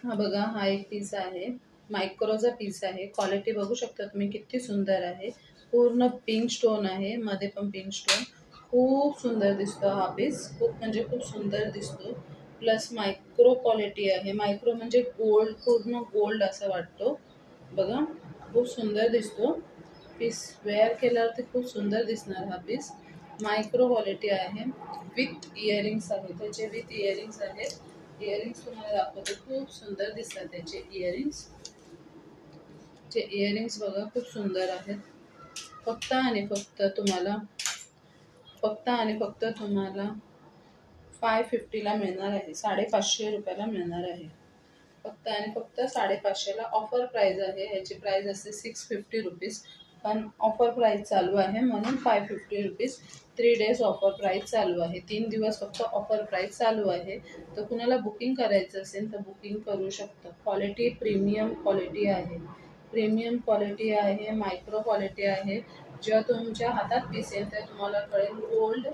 हा बघा, हा एक पीस आहे. मायक्रोचा पीस आहे. क्वालिटी बघू शकता तुम्ही किती सुंदर आहे. पूर्ण पिंक स्टोन आहे, मध्ये पण पिंक स्टोन. खूप सुंदर दिसतो हा पीस. खूप म्हणजे खूप सुंदर दिसतो. प्लस मायक्रो क्वालिटी आहे. मायक्रो म्हणजे गोल्ड, पूर्ण गोल्ड असं वाटतो. बघा, खूप सुंदर दिसतो पीस. वेअर केल्यावरती खूप सुंदर दिसणार हा पीस. मायक्रो क्वालिटी आहे. विथ इयरिंग्स आहे, त्याचे विथ इयरिंग्स आहेत. इयरिंग्स तुम्हाला दाखवते. खूप सुंदर दिसतात त्याचे इयरिंग्स. ते इयरिंग्स बघा, खूप सुंदर आहेत. फक्त आणि फक्त तुम्हाला फक्त तुम्हाला 550ला मिळणार आहे. 550 रुपयाला मिळणार आहे. फक्त आणि फक्त 550ला ऑफर प्राइस आहे. याची प्राइस असते 650 रुपीज, पण ऑफर प्राइस चालू आहे म्हणून 550 रुपीज. 3 days ऑफर प्राइस चालू आहे. 3 दिवस फक्त ऑफर प्राइस चालू आहे. तर कुणाला बुकिंग करायचं असेल तर बुकिंग करू शकता. क्वालिटी प्रीमियम क्वालिटी आहे. प्रीमियम क्वालिटी आहे, मायक्रो क्वालिटी आहे. जेव्हा तुमच्या हातात पीस येईल तर तुम्हाला कळेल गोल्ड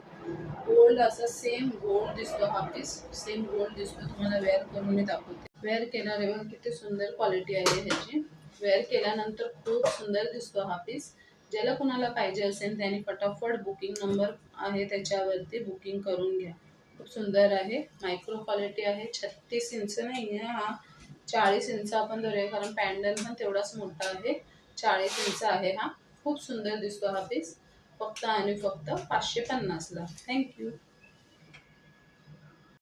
गोल्ड असं सेम गोल्ड दिसतो हा पीस. सेम गोल्ड दिसतो. तुम्हाला वेअर करून मी दाखवते. वेअर केल्यावर बघा किती सुंदर क्वालिटी आहे ह्याची. वेअर केल्यानंतर खूप सुंदर दिसतो हा पीस. ज्याला कुणाला पाहिजे असेल त्याने फटाफट बुकिंग नंबर आहे त्याच्यावरती बुकिंग करून घ्या. खूप सुंदर आहे. मायक्रो क्वालिटी आहे. 36 इंच नाही आहे हा, 40 इंच आपण धरूया, कारण पॅन्डल पण तेवढाच मोठा आहे. 40 इंच आहे हा. खूप सुंदर दिसतो हा पीस. फक्त आणि फक्त 550ला. थँक्यू.